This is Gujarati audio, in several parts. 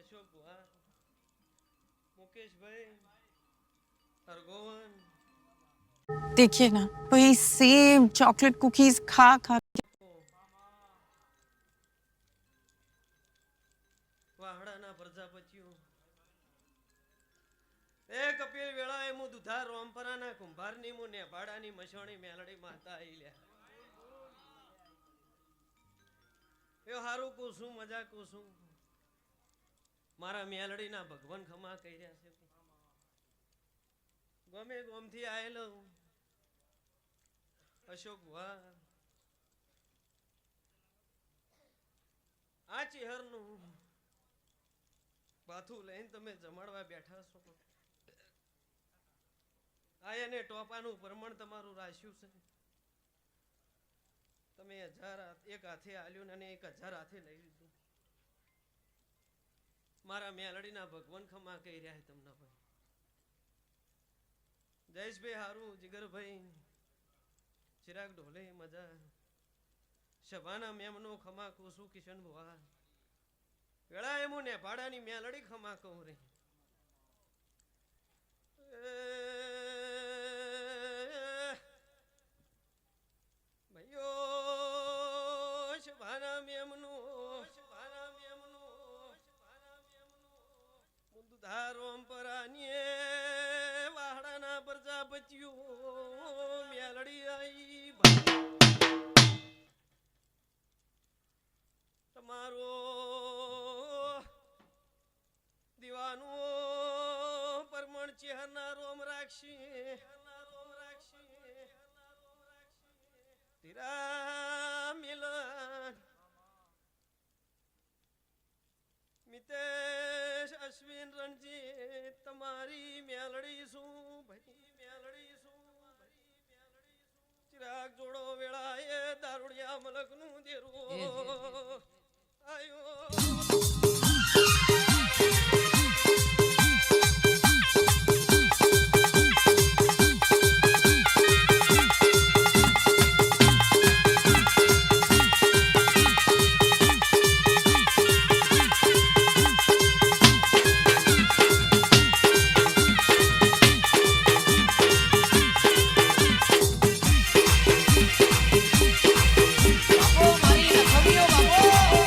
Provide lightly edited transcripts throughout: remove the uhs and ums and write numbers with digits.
અશોક ભુવા, મુકેશભાઈ, હરગોવન, देखिए ना वही सेम चॉकलेट कुकीज खा खा વાહડાના પ્રજાપતિઓ, એ કપિલ વેળાએ મુ દુધાર રોમપરાના કુંભારની મુ નેભાડાની મસોણી મેલડી માતા આઈલ્યા. એ હારું કુસું મજા કુસું મારા મેલડીના ભગવાન ખમા કર્યા છે. ગમે ગોમથી આયેલો અશોક ભુવા, આ ચિહરનું બાથું લઈને તમે જમાડવા બેઠા છો. આ એને ટોપાનું પ્રમાણ તમારું રાખ્યું છે. તમે 1000 એક હાથે આલ્યું અને 1000 હાથે લઈ લીધું. મારા મેલડીના ભગવાન ખમા કહી રહ્યા તમને ભાઈ. જયેશભાઈ હારું, જીગરભાઈ, ચિરાગ ઢોલે મજા, સભાના મેમનો ખમા કોસુ, કિશન ભુવા, વેળા એમું ને ભાડાની મેલડી ખમા કહું રે. ભાઈઓ સભાના મેમનો ધારોમપરાની વાહડાના પ્રજાપતિઓ મેલડી આઈ. તમારો દીવાનો પરમણ ચેહરના રોમ રાખશી. તીરા મિલન મિતેશ અશ્વિન રણજીત તમારી મેલડી શું ભાઈ, મેલડી શું ચિરાગ જોડો વેળાએ દારૂડિયા મલકનું દેરો આયો. બાપો મારી લખવીઓ બાપો.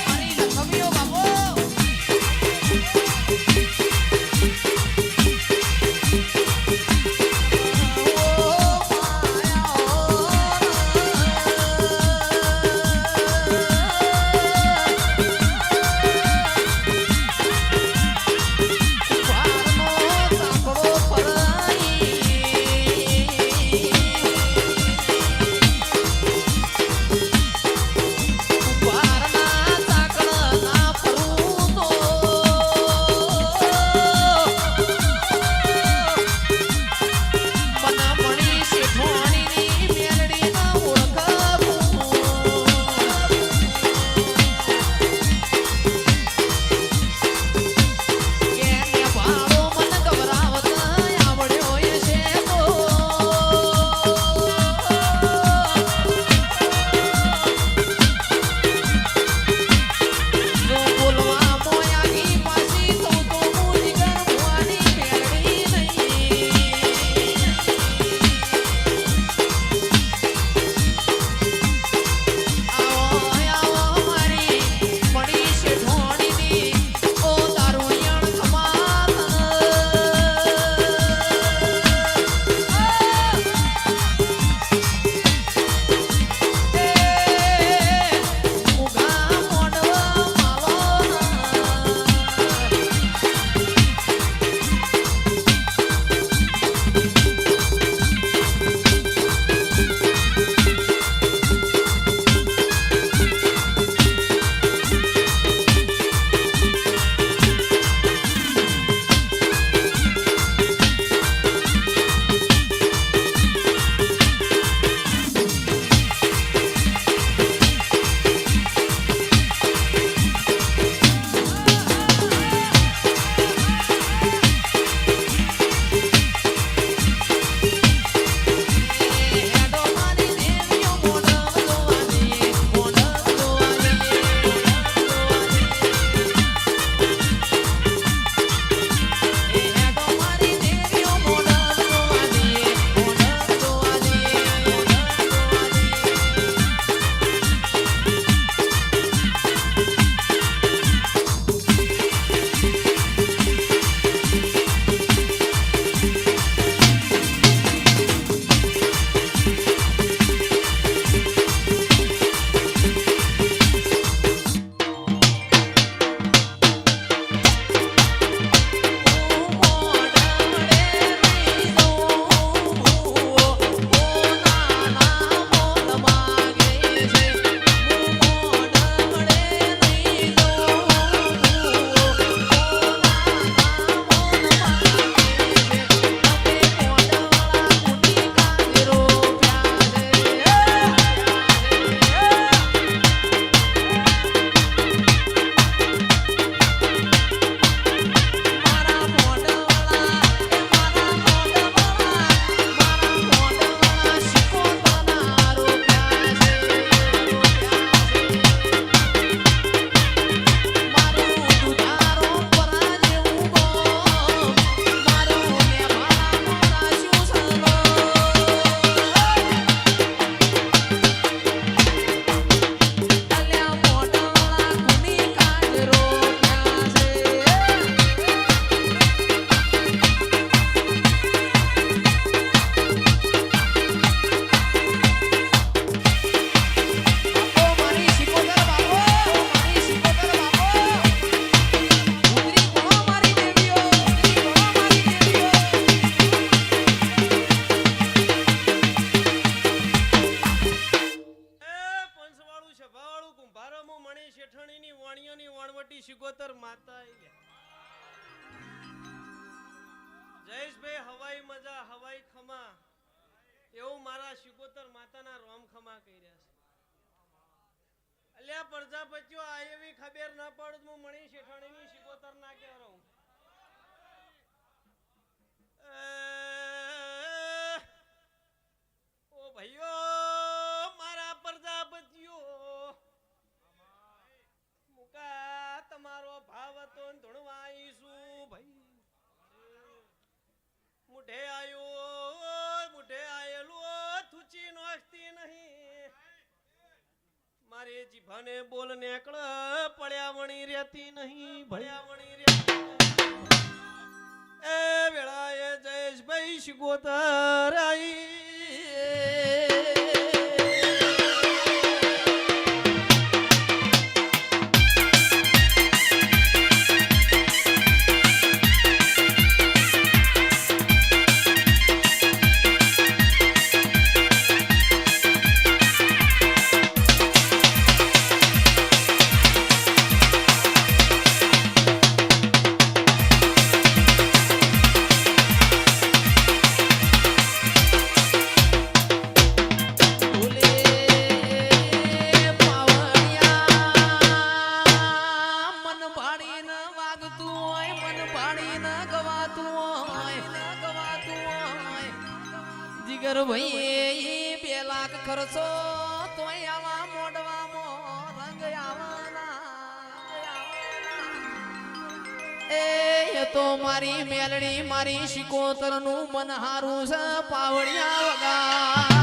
વાણિયાની વાણવટી શિગોતર માતા જયેશભાઈ હવાઈ મજા હવાઈ ખમા એવું મારા શિગોતર માતાના રોમ ખમા કહી રહ્યા છે. અલ્યા પ્રજાપતિઓ આ એવી ખબર ના પડે હું મણી શેઠાણીની શિગોતર ના કહેવાઉં. ઓ ભાઈઓ મારા પ્રજાપતિઓ મુકા તમારો ભાવ તો ધૂણવા આવીશું ભાઈ. મુઢે આયેલો થૂચી નોખતી નહીં. મારી જીભાને બોલ નેકળ પડ્યા વણી રહેતી નહીં. ભળ્યા વણી રહેતી એ વેળાએ જયેશભાઈ શિગોતર આઈ. જીગર ભાઈ 2 લાખ ખર્ચો તોય આવા મોડવામાં રંગ આવવાના. એ તો મારી મેલડી મારી શિકોતર નું મન હારું છે પાવડિયા વગાડ.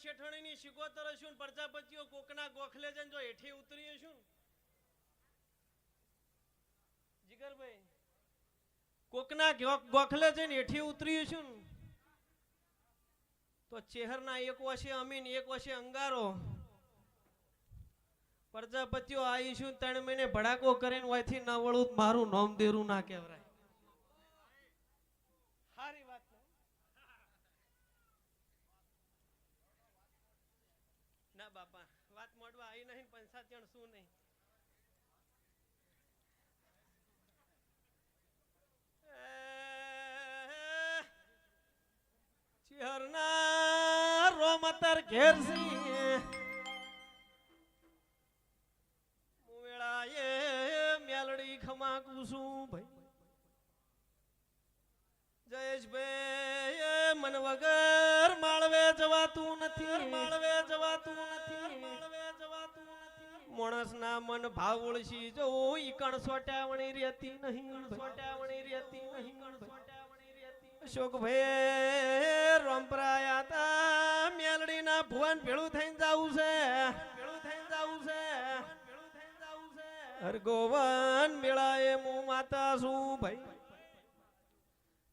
શેઠાણીની શિગોતર હશું પ્રજાપતિઓ કોકના ગોખલે જઈને જો હેઠી ઉતરી હશું જીગરભાઈ કોકના ગોખલે જઈને હેઠી ઉતરી હશું તો ચેહરના એક વશે અમીન એક વશે અંગારો પ્રજાપતિઓ આવીશું 3 મહિને ભડાકો કરીને વાયથી ના વળું મારું નામ દેરું ના કહેવાય. સારી વાત ના બાપા વાત મોડવા આવી નહીં પંચાયત શું નહીં. ચિહરના રોમતર ઘેરસી મુવેળાએ મેલડી ખમા કુસું ભાઈ. જયેશભાઈ મન વગર માળવે જવાતું નથી. માળવે જવાતું નથી. માળવે જવાતું નથી. માણસના મન ભાવળશી જો ઈકણ સોટાવણી રહેતી નહીં. સોટાવણી રહેતી નહીં. અશોકભાઈ રોમપરાયા તા મેલડીના ભુવન ભેળું થઈને જાવું છે. ભેળું થઈને જાવું છે. ભેળું થઈને જાવું છે. હરગોવન મેળાએ હું માતા છું ભાઈ.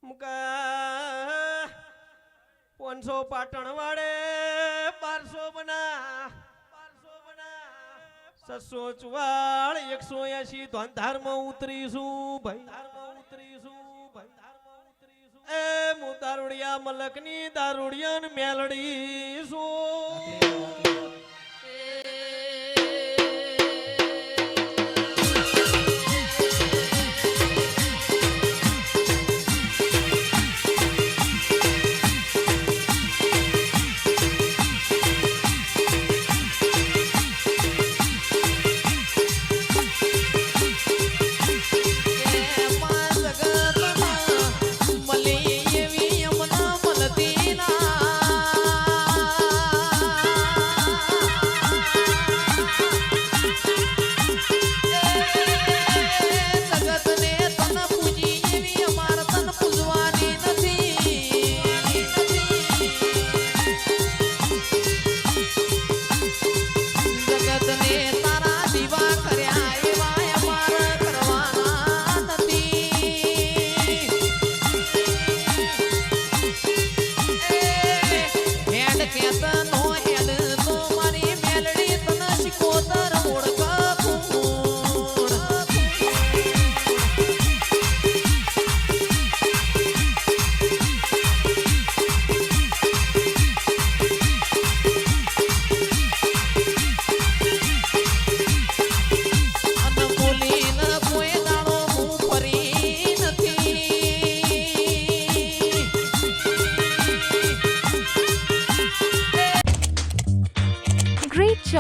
મુકા 500 પાટણ વાડે 1200 બના 700 ચુવાળ 180 ધોંધારમાં ઉતરીશું ભાઈ. ઉતરીશું ભાઈ. એ મુ દારૂડિયા મલકની દારૂડિયન મેલડી છું. મલી એવી યમુના મલતી ના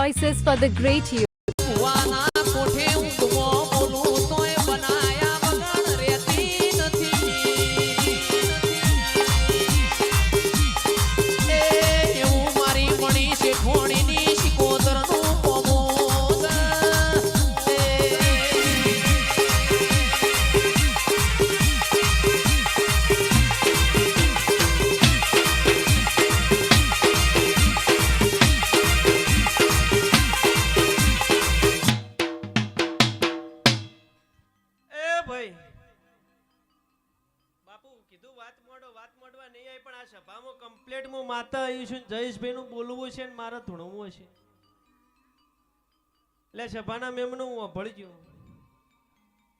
voices for the great youth. કુવાના કોઠે ઊંઘવો બોલું તોય બનાયા વગર રહેતી નથી. એ એવું મારી મણી શેઠોણીની શિકોતરનું કોમોદ. એ ભાઈ બાપુ કીધું વાત મોડવા નહીં આવી પણ આ સભામાં કમ્પ્લીટ હું માતા આવી છું જયેશભાઈ નું બોલવું છે ને મારે ધૂણવું છે એટલે સભાના મેમનું હું અભળજો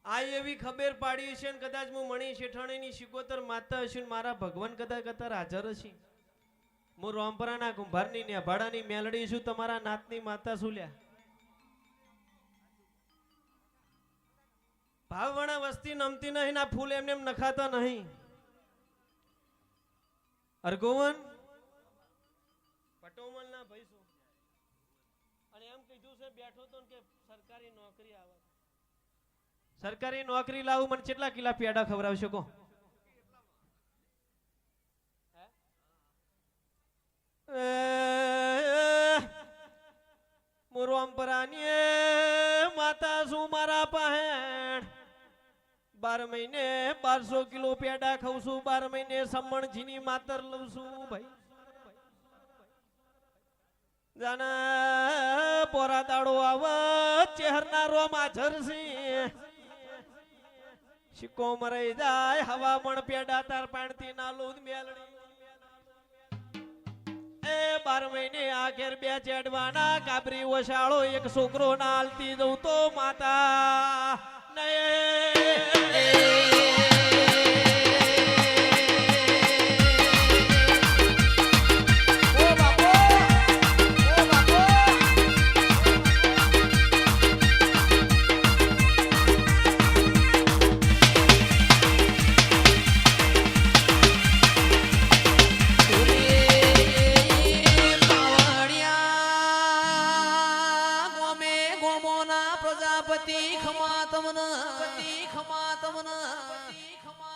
આ એવી ખબર પાડી છે ને કદાચ હું મણી શેઠાણીની શિકોતર માતા હશું ને મારા ભગવાન કદાચ કતાર હાજર હશે. હું રોમપરાના કુંભારની નેભાડાની મેલડી છું તમારા નાતની માતા શું લ્યા ભાવવાળા વસ્તી નમતી નહીં ના ફૂલ એમને એમ નખાતા નહીં. અરગોવન પટોમલ ના ભાઈ શું અને એમ કીધું છે બેઠો તો કે સરકારી નોકરી આવે સરકારી નોકરી લાવું મને કેટલા કિલા પેડા ખવડાવશો કો મુરોમપરાની માતા શું મારા પાસે 12 મહિને 1200 કિલો પેડા ખાઉં છું 12 મહિને સમણજીની માતર લઉં છું ભાઈ જાના પોરા દાડો આવ ચહેરના રોમ હાજર છે શિકો મરાઈ જાય હવા મણ પેડા તાર પાણતી ના લોદ મેલડી એ 12 મહિને આ ઘેર બે ચેડવાના કાબરી ઓશાળો એક છોકરો ના હાલતી દઉં તો માતા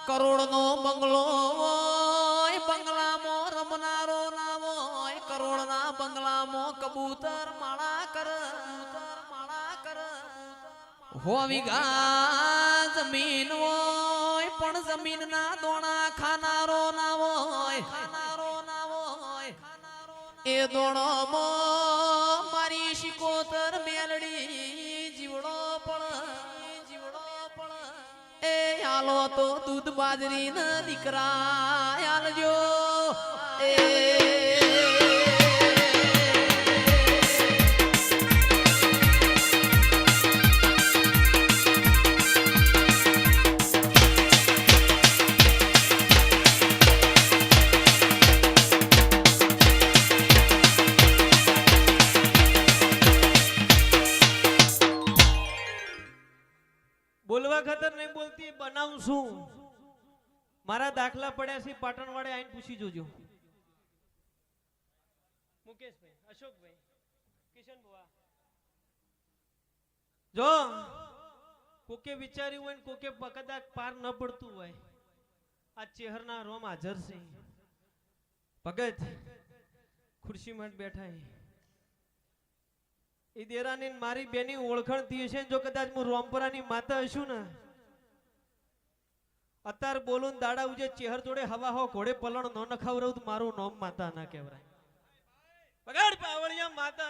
કરોડ નો બંગલો હોય બંગલામાં રમનારો ના હોય કરોડ ના બંગલામાં કબૂતર માળા કર હો વીઘા જમીન હોય પણ જમીન ના દોણા ખાનારો ના હોય એ દોણોમાં મારી શિકોતર મેલડી જીવડો પણ એ હાલો તો દૂધ બાજરી ન દીકરા હાલજો એ બોલવા ખાતર નહીં બોલતી બનાવું છું મારા દાખલા પડ્યા છે પાટણ વાળે આઈને પૂછી જોજો મુકેશભાઈ અશોકભાઈ કિશન બુઆ જો કોકે વિચાર્યું હોય ને કોકે કદાચ પાર ન પડતું હોય આ ચહેરના રોમ હાજર છે ભગત ખુરશીમાં બેઠા એ દેરાની મારી બેની ઓળખાણ થઈ છે જો કદાચ હું રોમપરાની માતા હશું ને અત્યાર બોલું દાડા ઉજે ચહેર જોડે હવા હો ઘોડે પલણ ન નખાવરાવ તો મારું નામ માતા ના કહેવાય બગાડ પાવળિયા માતા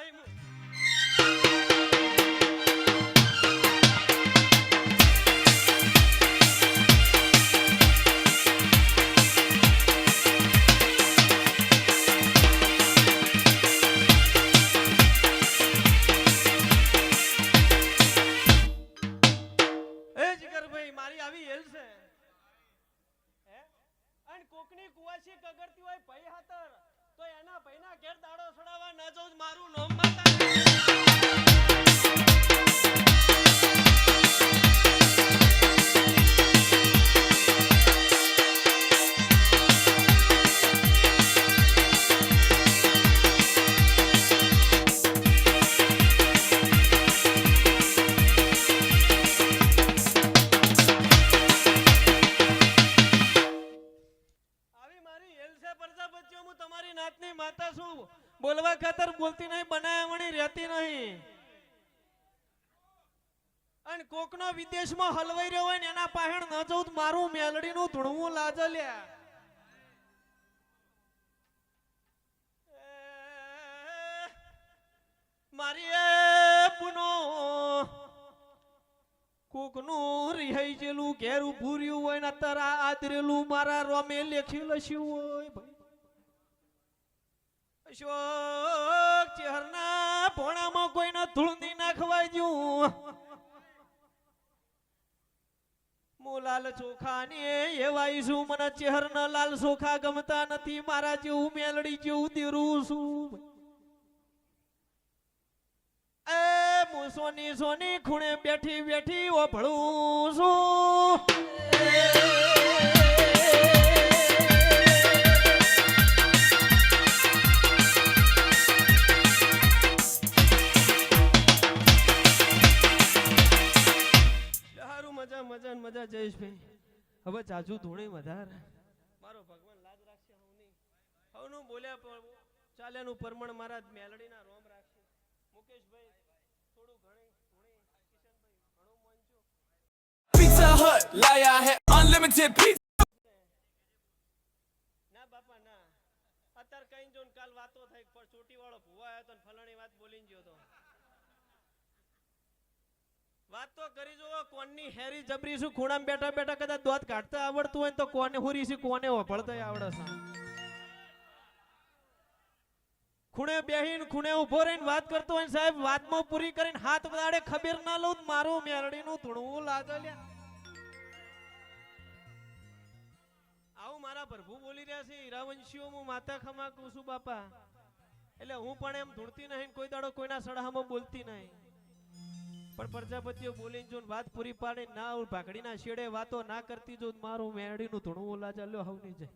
કોકની કુવાસી કગરતી હોય ભાઈ હાતર તો એના ભાઈના ઘેર દાડો છોડાવવા ના જાઉં મારું નામ માતા અને કોકનો વિદેશમાં હલવાઈ રહ્યો હોય ને એના પાહેણ ન જવું તો મારું મેલડીનું ધૂણવું લાજ લ્યા. મારી એ પુનો કોકનું રિહાઈ જેલું ઘેર ઉભું રહ્યું હોય ને અત્યારે આદરેલું મારા રોમે લેખી લખ્યું હોય ભાઈ. અશોક ચેહરના ભોણામાં કોઈને ધૂળની નાખવાય જ્યું. હું લાલ ચોખા ને એવાઈશું મને ચેહરના લાલ ચોખા ગમતા નથી મારા જેવું મેલડી જેવું દેરું છું. એ હું સોની સોની ખૂણે બેઠી બેઠી ઓભળું છું. મજા મજા જયેશભાઈ હવે જાજુ ધૂણી વધારે મારો ભગવાન લાજ રાખશે હવનું બોલ્યા ચાલ્યાનું પરમણ મારા મેલડીના રોમ રાખશે. મુકેશભાઈ થોડું ઘણી ધૂણી કિશનભાઈ ઘણું મોંજો. Pizza Hut લાયા હે unlimited pizza. ના બાપા ના અત્યારે કઈ જો કાલ વાતો થઈ પર ચોટી વાળો ભુવા આવ્યો તો ફલાણી વાત બોલીને ગયો તો વાત તો કરી જો કોણની હેરી જબરી છું ખૂણામાં બેઠા બેઠા કદાચ દોત કાઢતા આવડતું હોય તો કોને હુરી છે કોને વફળતા આવડે છે. ખૂણે બેહીને ખૂણે ઉભો રહીને વાત કરતો હોય સાહેબ વાતમાં પૂરી કરીને હાથ વડાડે ખબર ના લઉં મારું મેલડીનું ધૂણવું લાગે લ્યા. આવું મારા પ્રભુ બોલી રહ્યા છે હીરાવંશીઓ હું માતા ખમા કહું છું બાપા. એટલે હું પણ એમ ધૂણતી નહીં કોઈ દાડો કોઈના સડામાં બોલતી નહીં પણ પ્રજાપતિઓ બોલીને જો વાત પૂરી પાડે ના ભાખડીના શેડે વાતો ના કરતી જો મારું મેરડીનું ધૂણું ઓલા ચાલ્યો હવની જાય.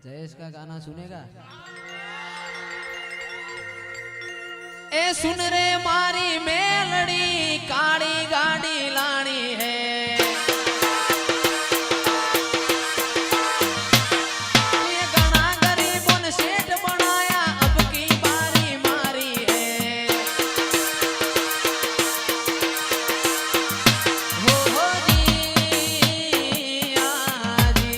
जयेश का गाना सुनेगा? ए सुन रे मारी मेलड़ी काली गाड़ी लानी है ये घना गरीबों ने सेठ बनाया अब की बारी मारी है हो जी आजी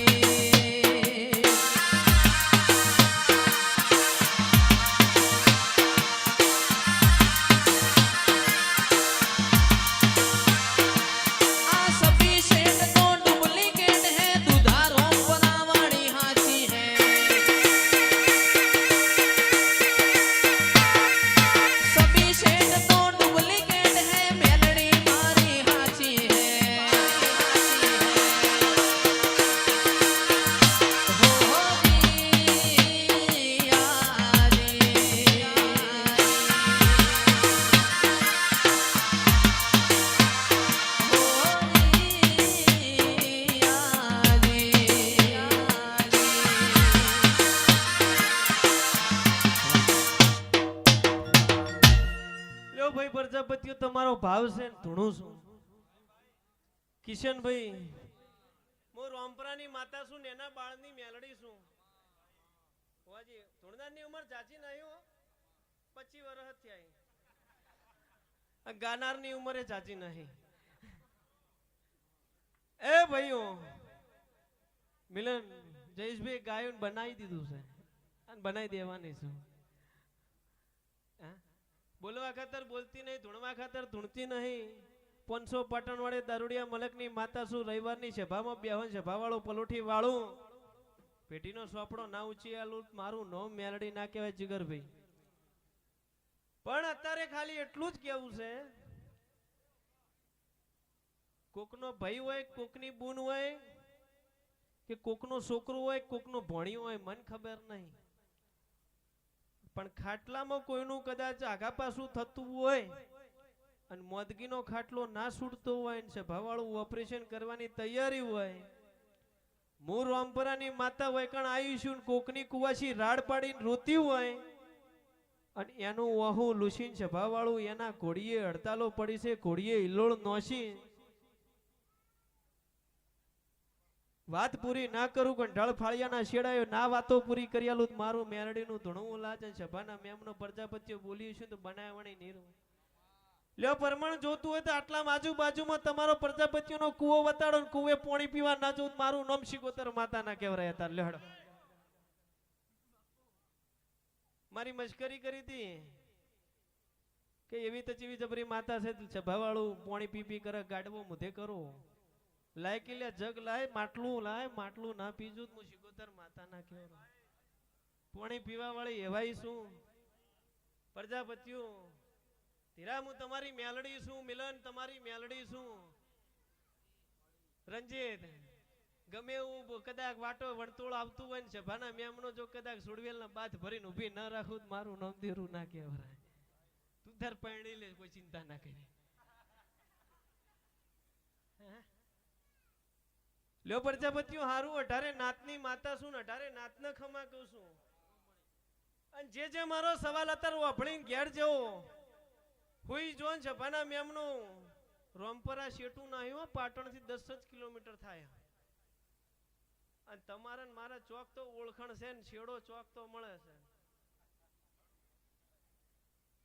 પ્રજાપતિઓ તમારો ભાવ છે ધૂણું છું. કિશનભાઈ હું રોમપરાની માતા છું ને એના બાળની મેલડી છું. હોજી ધૂણદારની ઉંમર જાજી નહીં હો 25 વર્ષ થયા. ગાનારની ઉંમરે જાજી નહીં. એ ભાઈઓ મિલન જયેશભાઈ ગાયું બનાવી દીધું છે અને બનાવી દેવાની છું. બોલવા ખાતર બોલતી નહીં ધૂણવા ખાતર ધૂણતી નહીં. 500 પાટણ વાળે દારૂડિયા મલકની માતા શું રવિવારની સભામાં બેહન સભાવાળો પલોઠી વાળું પેટીનો સોપડો ના ઊંચી આલું મારું નો મેલડી ના કહેવાય જીગરભાઈ. પણ અત્યારે ખાલી એટલું જ કેવું છે કોકનો ભાઈ હોય કોકની બૂન હોય કે કોકનો છોકરો હોય કોકનો ભણ્યો હોય મને ખબર નહીં પણ ખાટલામાં કોઈનું કદાચ આગા પાછું થતું હોય અને મોદગીનો ખાટલો ના છૂટતો હોય ને સભાવાળું ઓપરેશન કરવાની તૈયારી હોય હું રામપરાની માતા હોય કણ આવીશું કોકની કુવાસી રાડ પાડીને રોતી હોય અને એનું વહુ લુસીન સભાવાળું એના ઘોડીએ હડતાલો પડી છે, ઘોડીએ હિલોળ નોશી વાત પૂરી ના કરું કંઢાળ ફાળિયાના શેડાયો ના વાતો પૂરી કર્યાલું મારું મેરડીનું ધૂણું લાજ અને સભાના મેમનો પ્રજાપતિઓ બોલ્યું છે તો બનાવણી નીરું લ્યો પરમણ જોતું હોય તો આટલા આજુબાજુમાં તમારો પ્રજાપતિઓનો કૂવો વતાડો ને કૂવે પાણી પીવા ના જોઉં મારું નામ શિકોતર માતા ના કહેવાય હતા લેડો મારી મશ્કરી કરી હતી કે એવી તો ચીવી જબરી માતા છે સભાવાળું પાણી પી પી કરે ગાડવો મુધે કરો લાયકી લે જગ લાય માટલું ના પીજું હું શિકોતર માતા ના કહેવાય પાણી પીવા વાળી એવાય શું પ્રજાપતિઓ ધીરા હું તમારી મેલડી છું મિલન તમારી મેલડી છું રંજીત ગમે એવું કદાચ વાટો વણતોળ આવતું હોય ને સભાના મેમનો જો કદાચ સુડવેલ ના બાથ ભરીને ઊભી ન રાખું મારું નામ દેરું ના કહેવાય તું તાર પરણી લે કોઈ ચિંતા ના કરે લ્યો પ્રજાપતિઓ હારું 18 નાતની માતા છું ને 18 નાતના ખમા કહું છું અને જે મારો સવાલ અત્યારે વાપરીને ઘેર જવો હુઈ જોન સભાના મેમનું રોમપરા શેટું ના આવ્યો પાટણ થી 10 જ કિલોમીટર થાય અને તમારા ને મારા ચોક તો ઓળખણ છે ને શેડો ચોક તો મળે છે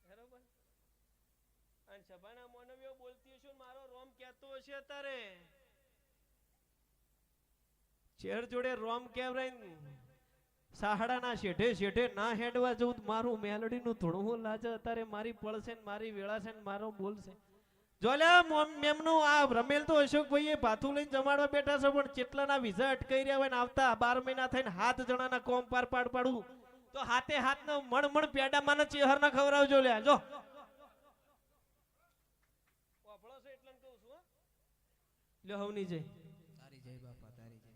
બરોબર અને સભાના મોનવીઓ બોલતી હશે મારો રોમ કહેતો હશે અત્યારે શેર જોડે રોમ કેવરાય સાહડાના શેઠે ના હેડવા જવું મારું મેલડીનું ધૂણું લાજે અત્યારે મારી પડશે ને મારી વેળા છે ને મારો બોલશે જોલ્યા મેમનું આ રમેલ તો અશોકભાઈ ભાથું લઈને જમાડવા બેઠા છે પણ કેટલાના વિઝા અટકાઈ રહ્યા હોય ને આવતા 12 મહિના થઈને 7 જણાના કોમ પાર પાડું તો હાથે હાથનો મણ પેડા માને ચેહર ના ખવરાવજો લ્યા જો વાપળો છે એટલે કહું છું લ્યો હવની જય તારી જય બાપા તારી જય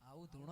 આવું ધૂણો